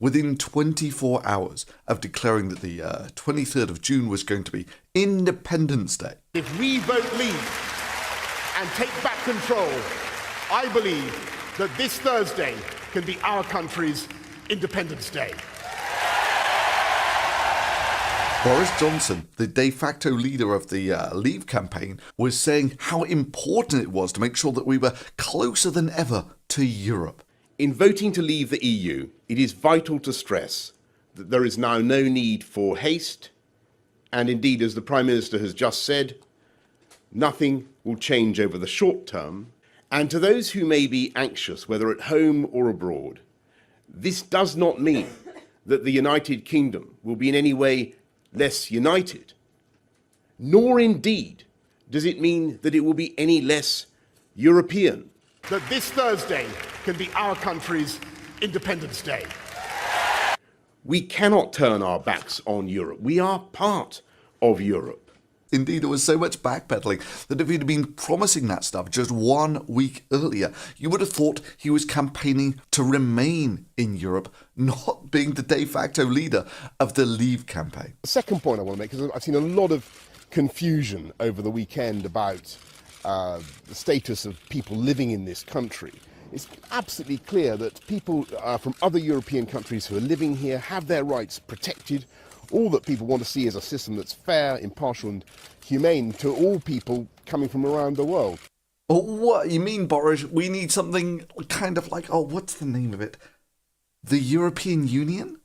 within 24 hours of declaring that the 23rd of June was going to be Independence Day. If we vote leave and take back control, I believe that this Thursday can be our country's Independence Day. Boris Johnson, the de facto leader of the Leave campaign, was saying how important it was to make sure that we were closer than ever to Europe. In voting to leave the EU, it is vital to stress that there is now no need for haste, and indeed, as the Prime Minister has just said, nothing will change over the short term. And to those who may be anxious, whether at home or abroad, this does not mean that the United Kingdom will be in any way less united, nor indeed does it mean that it will be any less European. That this Thursday can be our country's Independence Day. We cannot turn our backs on Europe. We are part of Europe. Indeed, there was so much backpedaling that if he'd been promising that stuff just 1 week earlier, you would have thought he was campaigning to remain in Europe, not being the de facto leader of the Leave campaign. The second point I want to make is I've seen a lot of confusion over the weekend about the status of people living in this country. It's absolutely clear that people from other European countries who are living here have their rights protected. All that people want to see is a system that's fair, impartial and humane to all people coming from around the world. Oh, what? You mean, Boris, we need something kind of like, what's the name of it? The European Union?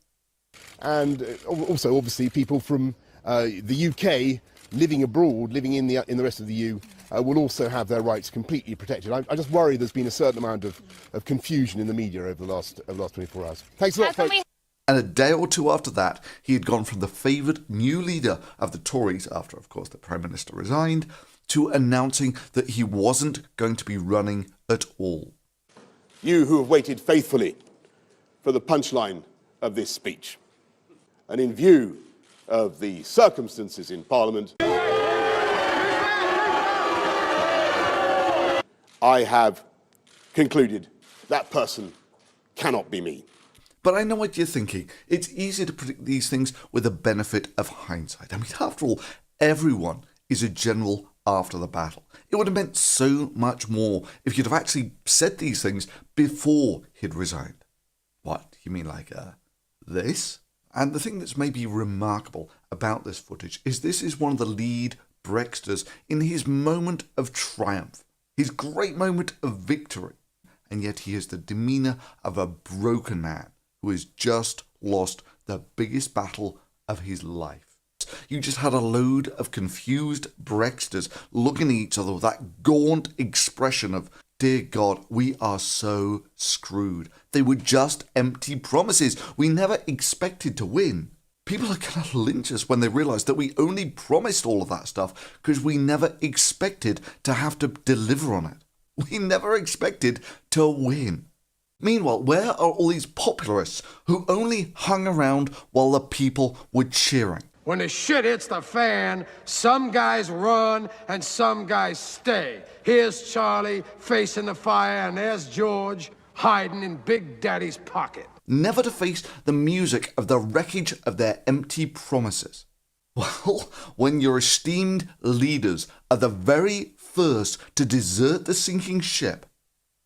And also, obviously, people from the UK living abroad, living in the rest of the EU, will also have their rights completely protected. I just worry there's been a certain amount of confusion in the media over the last 24 hours. Thanks a lot, folks. And a day or two after that, he had gone from the favoured new leader of the Tories, after, of course, the Prime Minister resigned, to announcing that he wasn't going to be running at all. You who have waited faithfully for the punchline of this speech, and in view of the circumstances in Parliament, I have concluded that person cannot be me. But I know what you're thinking. It's easy to predict these things with the benefit of hindsight. I mean, after all, everyone is a general after the battle. It would have meant so much more if you'd have actually said these things before he'd resigned. What, you mean like this? And the thing that's maybe remarkable about this footage is this is one of the lead Brexiters in his moment of triumph, his great moment of victory. And yet he has the demeanour of a broken man who has just lost the biggest battle of his life. You just had a load of confused Brexiters looking at each other with that gaunt expression of, dear God, we are so screwed. They were just empty promises. We never expected to win. People are going to lynch us when they realise that we only promised all of that stuff because we never expected to have to deliver on it. We never expected to win. Meanwhile, where are all these popularists who only hung around while the people were cheering? When the shit hits the fan, some guys run and some guys stay. Here's Charlie facing the fire, and there's George hiding in Big Daddy's pocket. Never to face the music of the wreckage of their empty promises. Well, when your esteemed leaders are the very first to desert the sinking ship,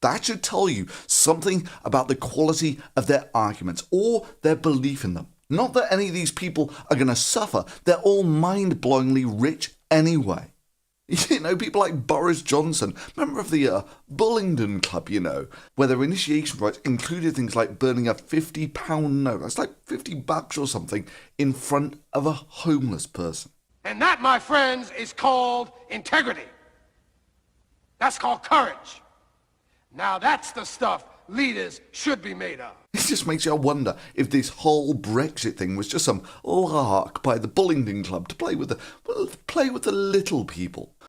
that should tell you something about the quality of their arguments or their belief in them. Not that any of these people are going to suffer. They're all mind-blowingly rich anyway. You know, people like Boris Johnson, member of the Bullingdon Club, you know, where their initiation rites included things like burning a £50 note, that's like $50 or something, in front of a homeless person. And that, my friends, is called integrity. That's called courage. Now that's the stuff leaders should be made of. It just makes you wonder if this whole Brexit thing was just some lark by the Bullingdon Club to play with the little people.